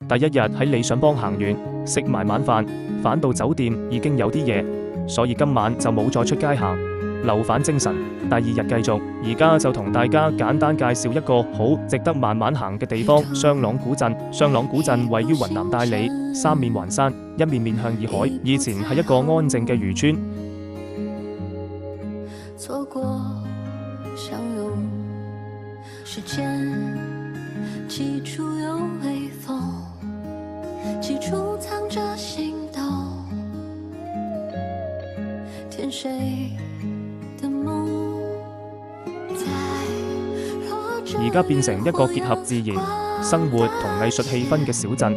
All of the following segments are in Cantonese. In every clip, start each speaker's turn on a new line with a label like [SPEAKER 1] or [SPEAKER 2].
[SPEAKER 1] 第一日喺理想邦行完，食埋晚飯，返到酒店已經有啲夜，所以今晚就冇再出街行，留返精神。第二日繼續，而家就同大家簡單介紹一個好值得慢慢行嘅地方——雙廊古鎮。雙廊古鎮位於雲南大理，三面環山，一面面向洱海，以前係一個安靜嘅漁村。
[SPEAKER 2] 錯過相擁時間，起初有微風，起初藏着心動，填誰的夢。
[SPEAKER 1] 而家變成一個結合自然生活同藝術氣氛嘅小鎮。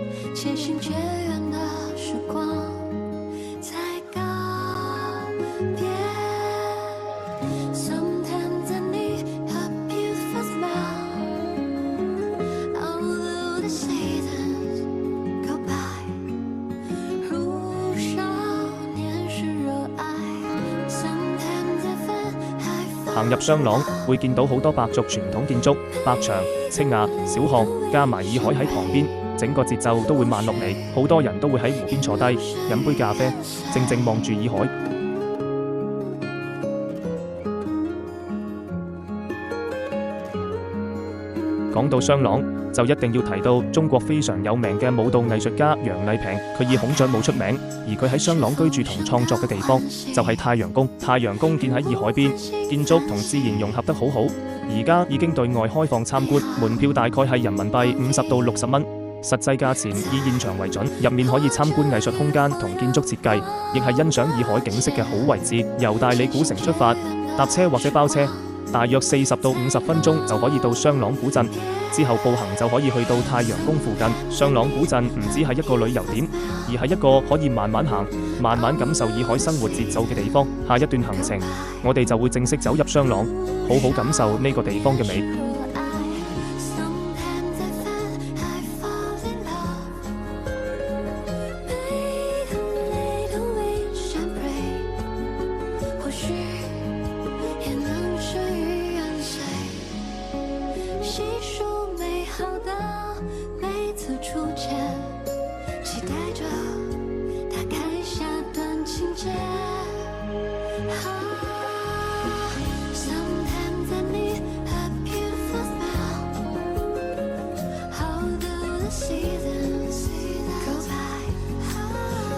[SPEAKER 1] 行入雙廊，會見到好多白族傳統建築，白牆、青瓦、小巷，加埋洱海喺旁邊，整個節奏都會慢落嚟。好多人都會喺湖邊坐低，飲杯咖啡，靜靜望住洱海。講到雙廊，就一定要提到中國非常有名嘅舞蹈藝術家楊麗萍，佢以孔雀舞出名，而佢喺雙廊居住同創作嘅地方就係太陽宮。太陽宮建喺洱海邊，建築同自然融合得好好，而家已經對外開放參觀，門票大概係人民幣50到60蚊，實際價錢以現場為準。入面可以參觀藝術空間同建築設計，亦係欣賞洱海景色嘅好位置。由大理古城出發，搭車或者包車，大約40到50分鐘就可以到雙廊古鎮，之後步行就可以去到太陽宮附近。雙廊古鎮唔只係一個旅遊點，而係一個可以慢慢行、慢慢感受洱海生活節奏嘅地方。下一段行程，我哋就會正式走入雙廊，好好感受呢個地方嘅美。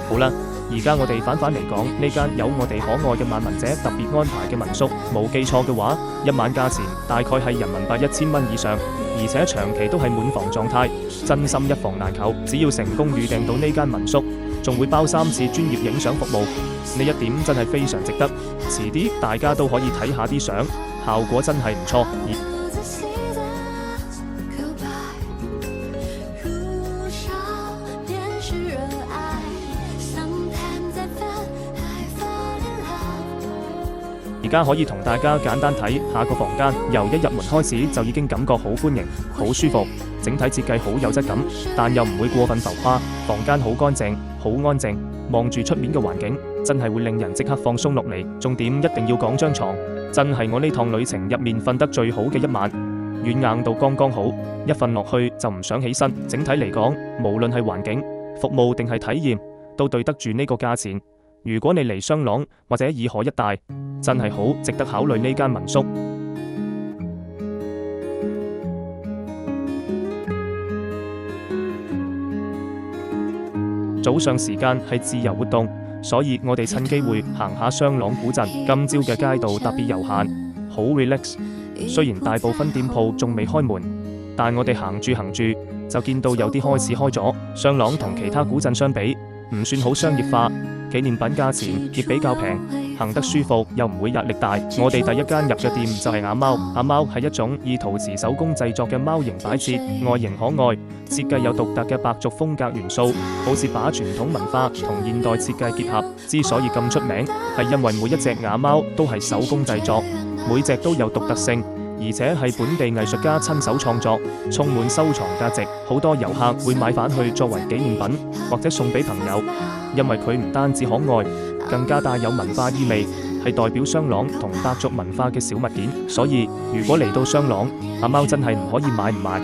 [SPEAKER 1] 好啦，而家我哋反嚟講呢間有我哋可愛嘅萬民者特別安排嘅民宿，冇記錯嘅話，一晚價錢大概係人民幣1000蚊以上，而且長期都係滿房狀態，真心一房難求。只要成功預訂到呢間民宿，仲會包3次專業影相服務，呢一點真係非常值得。遲啲大家都可以睇下啲相，效果真係唔錯。而家可以同大家簡單睇下個房間，由一入門開始就已經感覺好歡迎、好舒服，整體設計好有質感，但又唔會過分浮誇。房間好乾淨、好安靜，望住出面嘅環境，真係會令人即刻放鬆落嚟。重點一定要講張床，真係我呢趟旅程入面瞓得最好嘅一晚，軟硬度剛剛好，一瞓落去就唔想起身。整體嚟講，無論係環境、服務定係體驗，都對得住呢個價錢。如果你嚟雙廊或者洱海一帶，真係好值得考慮呢間民宿。早上時間係自由活動，所以我哋趁機會行下雙廊古鎮。今朝嘅街道特別悠閒，好 relax。雖然大部分店鋪仲未開門，但我哋行住就見到有啲開始開咗。雙廊同其他古鎮相比，唔算好商業化，紀念品價錢亦比較平，行得舒服又唔會壓力大。我哋第一間入嘅店就係阿貓。阿貓係一種以陶瓷手工製作嘅貓形擺設，外形可愛，設計有獨特嘅白族風格元素，好似把傳統文化同現代設計結合。之所以咁出名，係因為每一隻瓦貓都係手工製作，每隻都有獨特性，而且係本地藝術家親手創作，充滿收藏價值。好多遊客會買返去作為紀念品或者送俾朋友，因為佢唔單止可愛，更加帶有文化意味，係代表雙廊同白族文化嘅小物件。所以如果嚟到雙廊，阿貓真係唔可以買唔賣。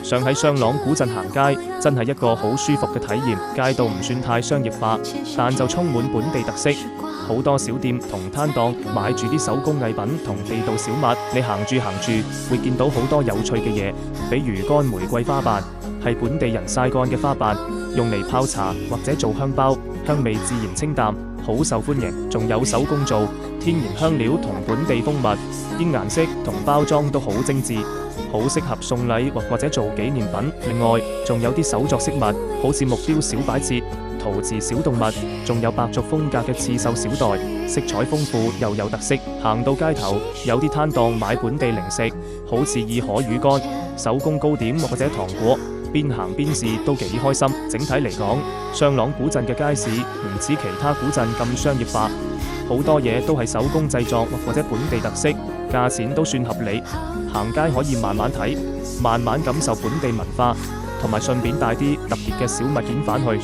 [SPEAKER 1] 想喺雙廊古鎮行街，真係一個好舒服嘅體驗。街道唔算太商業化，但就充滿本地特色。好多小店同攤檔買住啲手工藝品同地道小物，你行住會見到好多有趣嘅嘢，比如乾玫瑰花瓣，係本地人曬乾嘅花瓣，用嚟泡茶或者做香包，香味自然清淡，好受歡迎。仲有手工做天然香料同本地蜂蜜，啲顏色同包裝都好精緻，好適合送禮或者做紀念品。另外仲有啲手作飾物，好似木雕小擺設、陶瓷小動物，仲有白族風格嘅刺繡小袋，色彩豐富又有特色。行到街頭，有啲攤檔買本地零食，好似意海魚乾、手工糕點或者糖果，邊行邊試都幾開心。整體嚟講，雙廊古鎮嘅街市唔似其他古鎮咁商業化，好多嘢都係手工製作或者本地特色，價錢都算合理。行街可以慢慢睇，慢慢感受本地文化，同埋順便帶啲特別嘅小物件返去。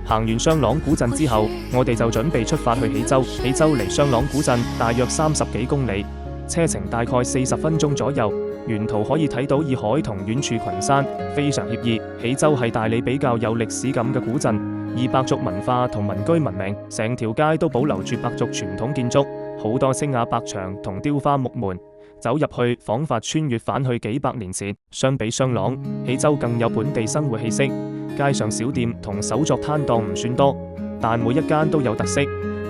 [SPEAKER 1] 行完雙廊古鎮之後，我哋就準備出發去喜洲。喜洲離雙廊古鎮大約30幾公里，車程大概40分鐘左右。沿途可以睇到洱海同遠處群山，非常愜意。喜洲係大理比較有歷史感嘅古鎮，以白族文化同民居聞名，成條街都保留住白族傳統建築，好多青瓦白牆同雕花木門，走入去仿佛穿越返去幾百年前。相比雙廊，喜洲更有本地生活氣息。街上小店同手作攤檔唔算多，但每一間都有特色，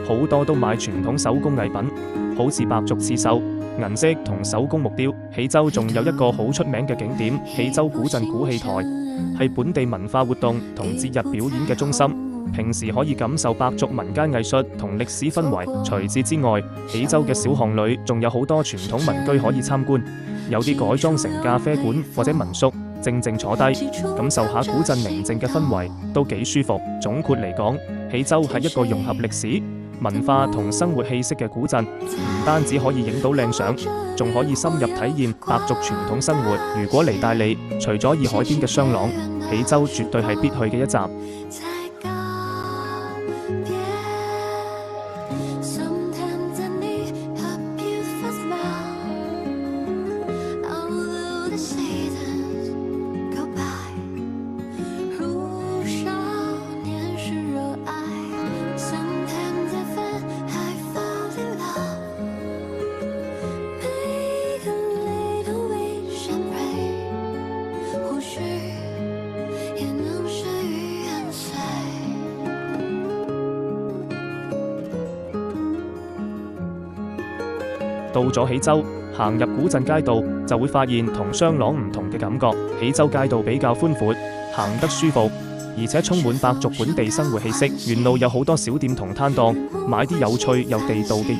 [SPEAKER 1] 好多都賣傳統手工藝品，好似白族刺繡、銀飾同手工木雕。喜洲仲有一個好出名嘅景點——喜洲古鎮古戲台，係本地文化活動同節日表演嘅中心。平時可以感受白族民間藝術同歷史氛圍。除此之外，喜洲嘅小巷裏仲有好多傳統民居可以參觀，有啲改裝成咖啡館或者民宿，靜靜坐低，感受下古鎮寧靜嘅氛圍，都幾舒服。總括嚟講，喜洲係一個融合歷史、文化同生活氣息嘅古鎮，唔單止可以影到靚相，仲可以深入體驗白族傳統生活。如果嚟大理，除咗洱海邊嘅雙廊，喜洲絕對係必去嘅一站。到咗喜洲，行入古鎮街道，就會發現同雙廊唔同嘅感覺。喜洲街道比較寬闊，行得舒服，而且充滿白族本地生活氣息。沿路有好多小店同攤檔，買啲有趣又地道嘅。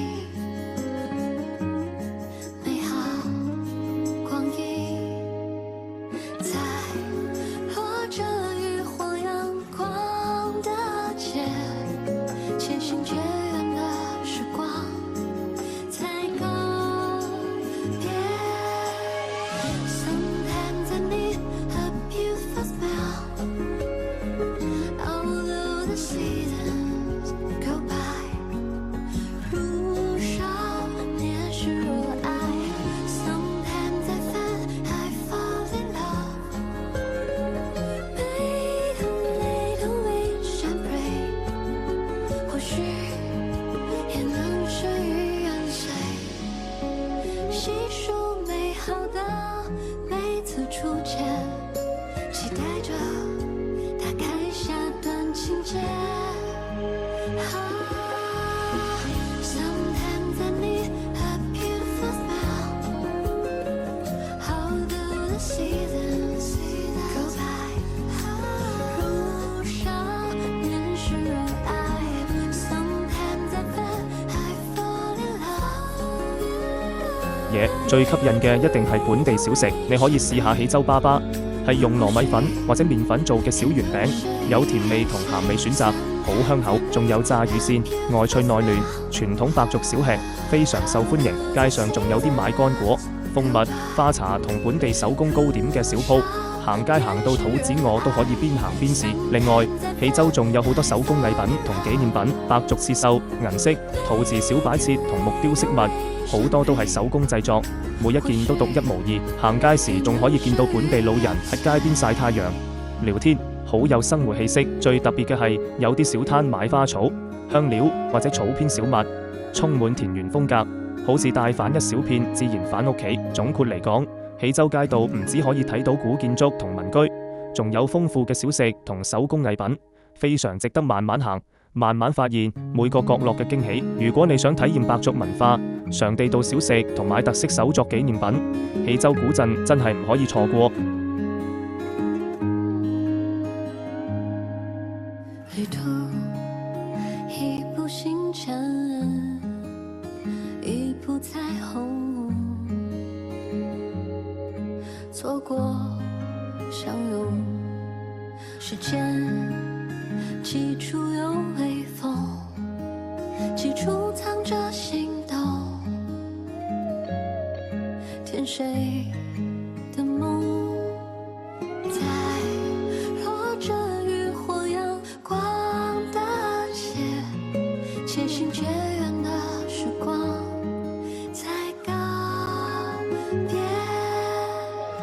[SPEAKER 1] 嘢，最吸引嘅一定係本地小食。你可以試下喜洲粑粑，係用糯米粉或者麵粉做嘅小圓餅，有甜味同鹹味選擇，好香口。仲有炸魚線，外脆內嫩，傳統白族小吃，非常受歡迎。街上仲有啲賣乾果、蜂蜜、花茶同本地手工糕點嘅小鋪，行街行到肚子餓都可以邊行邊試。另外，喜洲仲有好多手工藝品同紀念品，白族刺繡、銀飾、陶瓷小擺設同木雕飾物，好多都係手工製作，每一件都獨一無二。行街時仲可以見到本地老人喺街邊曬太陽、聊天，好有生活氣息。最特別嘅係有啲小攤賣花草、香料或者草編小物，充滿田園風格，好似帶返一小片自然返屋企。總括嚟講，喜洲街道唔只可以睇到古建築同民居，仲有豐富嘅小食同手工藝品，非常值得慢慢行，慢慢發現每個角落嘅驚喜。如果你想體驗白族文化、嘗地道小食同買特色手作紀念品，喜洲古鎮真係唔可以錯過。
[SPEAKER 2] 旅途一步星辰，一步彩虹，错过相拥，时间起处有微风，起处藏着心动，填谁的梦，在若这渔火阳光的且行且远的时光才告别。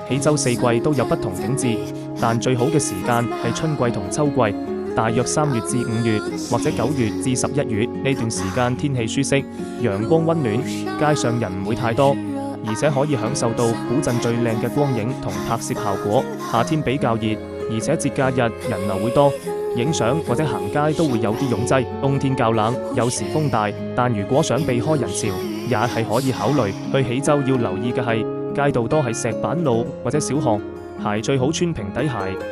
[SPEAKER 1] 喜洲四季都有不同景致，但最好嘅時間係春季同秋季，大約3月至5月或者9月至11月。呢段時間天氣舒適，陽光溫暖，街上人唔會太多，而且可以享受到古鎮最靚嘅光影同拍攝效果。夏天比較熱，而且節假日人流會多，影相或者行街都會有啲擁擠。冬天較冷，有時風大，但如果想避開人潮，也係可以考慮。去喜洲要留意嘅係，街道多係石板路或者小巷，鞋最好穿平底鞋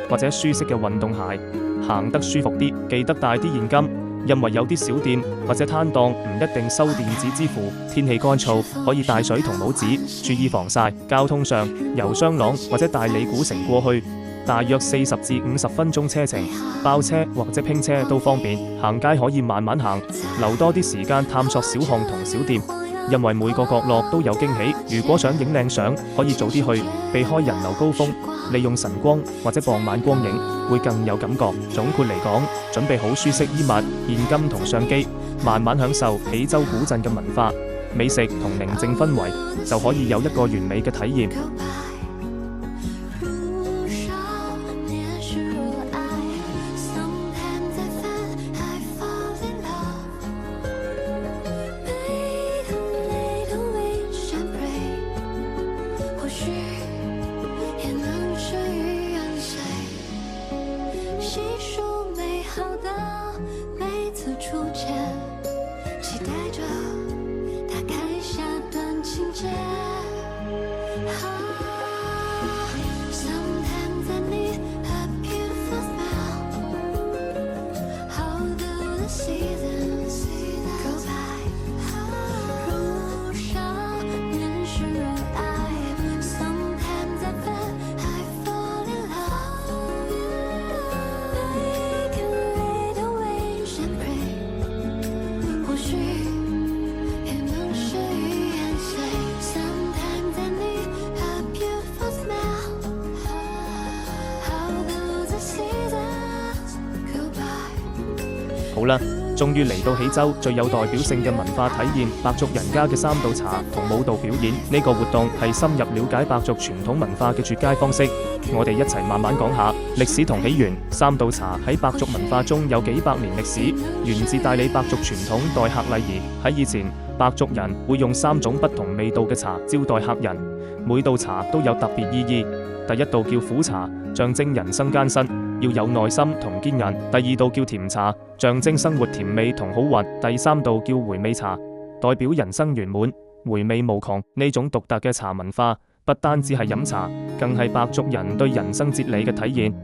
[SPEAKER 1] 或者舒適嘅運動鞋，行得舒服啲。記得帶啲現金，因為有啲小店或者攤檔唔一定收電子支付。天氣乾燥，可以帶水同帽子，注意防曬。交通上，由雙廊或者大理古城過去，大約40至50分鐘車程，包車或者拼車都方便。行街可以慢慢行，留多啲時間探索小巷同小店，因為每個角落都有驚喜。如果想影靚相，可以早啲去，避開人流高峰，利用晨光或者傍晚光影，會更有感覺。總括嚟講，準備好舒適衣物、現金同相機，慢慢享受喜洲古鎮嘅文化、美食同寧靜氛圍，就可以有一個完美嘅體驗。
[SPEAKER 2] 细数美好的每次初见，期待着打开下段情节。Sometimes I need a beautiful smile. How do the seasons go by? 路上面是热爱。Sometimes I feel I fall in love. Make a little wish and pray. 或许也能事与愿随。Sometimes I need a beautiful smile. How do the seasons go by?
[SPEAKER 1] 好啦，終於嚟到喜洲最有代表性嘅文化體驗——白族人家嘅3道茶同舞蹈表演。呢個活動係深入了解白族傳統文化嘅絕佳方式。我哋一齊慢慢講下歷史同起源。3道茶喺白族文化中有幾百年歷史，源自大理白族傳統待客禮儀。喺以前，白族人會用3種不同味道嘅茶招待客人，每道茶都有特別意義。第一道叫苦茶，象徵人生艱辛，要有耐心同堅韌。第2道叫甜茶，象徵生活甜味同好運。第3道叫回味茶，代表人生圓滿、回味無窮。呢種獨特嘅茶文化，不單只係飲茶，更係白族人對人生哲理嘅體現。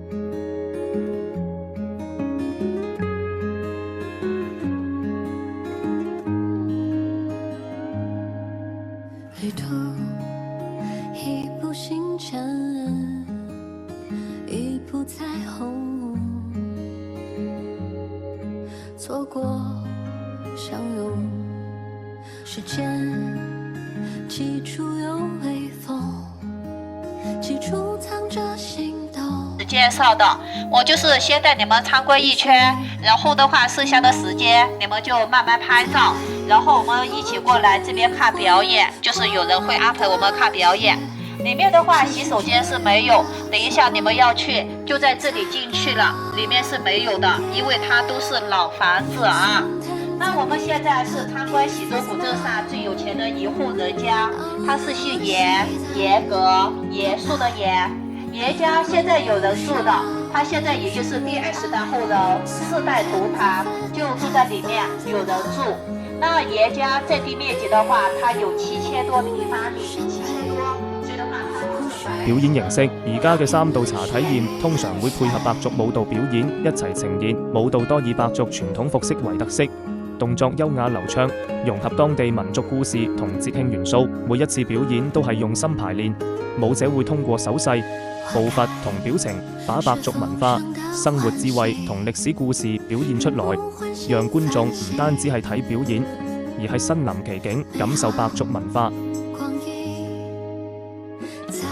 [SPEAKER 2] 旅途错过相拥，时间起初有微风，起初藏着心动。
[SPEAKER 3] 介绍的，我就是先带你们参观一圈，然后的话剩下的时间你们就慢慢拍照，然后我们一起过来这边看表演，就是有人会安排我们看表演。里面的话洗手间是没有，等一下你们要去就在这里进去了，里面是没有的，因为它都是老房子啊。那我们现在是参观喜洲古镇上最有钱的一户人家，他是姓严，严格，严肃的严。严家现在有人住的，他现在已经是第20代后人，4代同堂，就住在里面，有人住。那严家占地面积的话，它有7000多平方米，7000多，所以的话它就是
[SPEAKER 1] 表演形式，而家嘅3道茶體驗通常會配合白族舞蹈表演一齊呈現，舞蹈多以白族傳統服飾為特色，動作優雅流暢，融合當地民族故事同節慶元素。每一次表演都係用心排練，舞者會通過手勢、步伐同表情，把白族文化、生活智慧同歷史故事表現出來，讓觀眾唔單止係睇表演，而係身臨其境，感受白族文化。
[SPEAKER 2] 光影在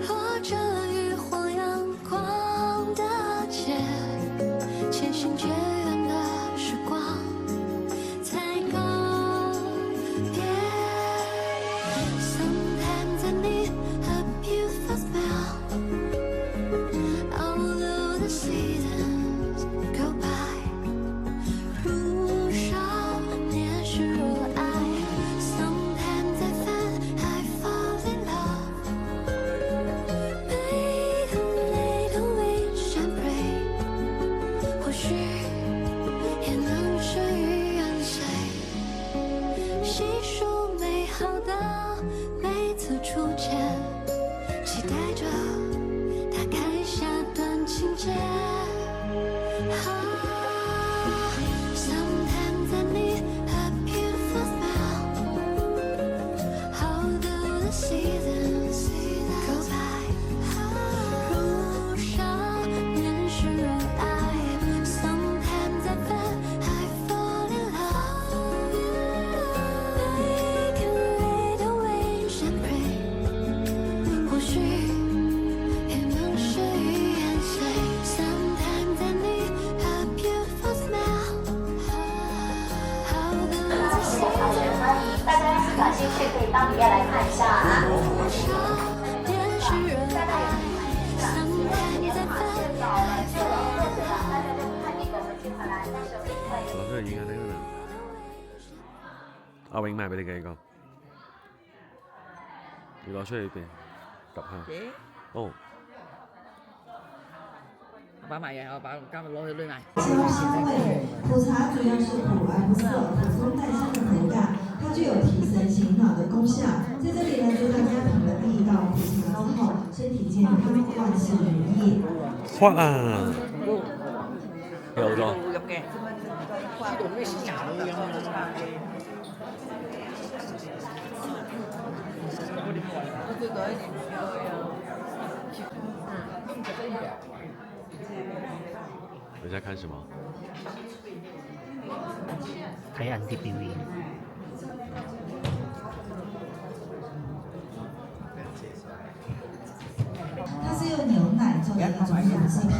[SPEAKER 2] 落着雨或阳光的街，渐行渐远的时光才告别。Sometimes I need a beautiful smile, although the seasons go by. 如少年时热爱 Sometimes I fall in love. Make a little wish and pray. 或许也能事与愿随，细数美好的每次初见，期待着打开下段情节。Sometimes I need a beautiful smile, although the seasons go by. 如少年时热爱 Sometimes I fall in love. Make a little wish and pray. 或许也能事与愿随。Sometimes I need a beautiful smile, although the seasons
[SPEAKER 3] 大家感兴趣可以到里面来看一下啊。
[SPEAKER 2] 如少年时热爱 Sometimes I fall.
[SPEAKER 4] 攞出嚟影下睇嗰度。阿永賣俾你嘅呢個，你攞出嚟邊及下。哦，
[SPEAKER 5] 我把买呀，我把刚刚攞去攞埋。
[SPEAKER 6] 焦香味，苦茶主要是苦而不涩，补充带香的口感，它具有提神醒脑的功效。在这里呢，祝大家品了第一道苦茶之后，身体健康，万事如意。
[SPEAKER 4] 哇啊！有好多。
[SPEAKER 5] 入嘅，知道咩時間咁樣。
[SPEAKER 4] 你在看什麼？
[SPEAKER 7] 睇人啲表演。
[SPEAKER 6] 它是用牛奶做的一种乳制品。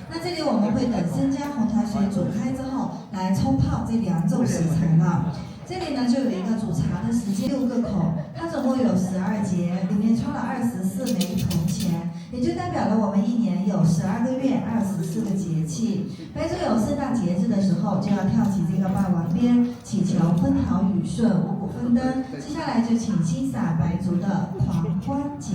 [SPEAKER 6] 那这里我们会等生姜红茶水煮开之后，来冲泡这2种食材了。这里呢就有一个煮茶的时间6个口，它总共有12节，里面装了24枚铜钱，也就代表了我们1年有12个月，24个节气。白族有盛大节日的时候，就要跳起这个霸王鞭，祈求风调雨顺、五谷丰登。接下来就请欣赏白族的狂欢节。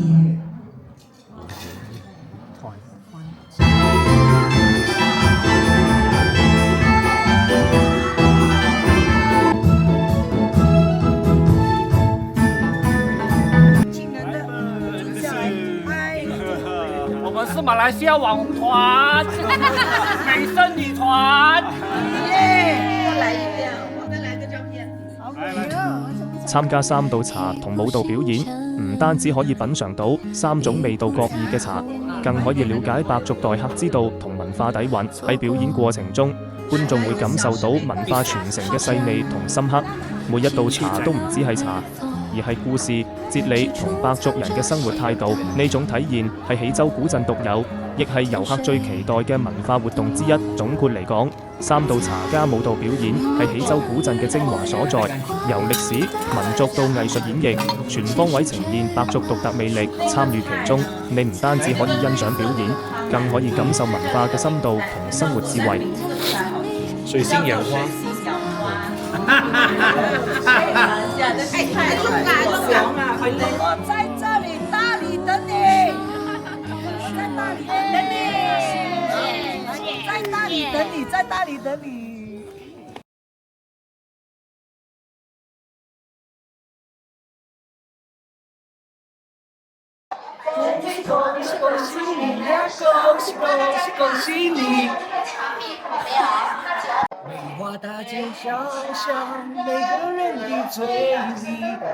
[SPEAKER 7] 我们是马来西亞網紅團，美少女團。
[SPEAKER 1] 參加3道茶同舞蹈表演，唔單止可以品嚐到3種味道各異嘅茶，更可以了解白族待客之道同文化底蘊。喺表演過程中，觀眾會感受到文化傳承嘅細膩同深刻。每一道茶都唔只係茶，而係故事、哲理同白族人嘅生活態度。呢種體驗係喜洲古鎮獨有，亦係遊客最期待嘅文化活動之一。總括嚟講，3道茶加舞蹈表演係喜洲古鎮嘅精華所在，由歷史、民族到藝術演繹，全方位呈現白族獨特魅力。參與其中，你唔單止可以欣賞表演，更可以感受文化嘅深度同生活智慧。
[SPEAKER 4] 水性楊花。
[SPEAKER 5] 我在这里大理等你，我在大理等你，在大理等你，在大理等你。恭喜恭喜你呀！恭喜恭喜恭喜你！梅花大街小巷，每个人的嘴里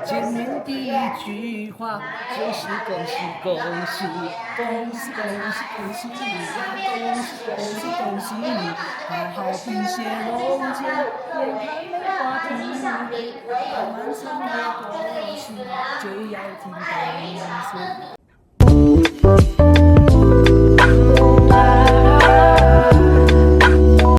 [SPEAKER 5] 见面第一句话就是恭喜恭喜恭喜恭喜恭喜你呀！恭喜恭喜恭喜你！好好品些龙井，眼看梅花吐露，漫长的过去就要听到你说。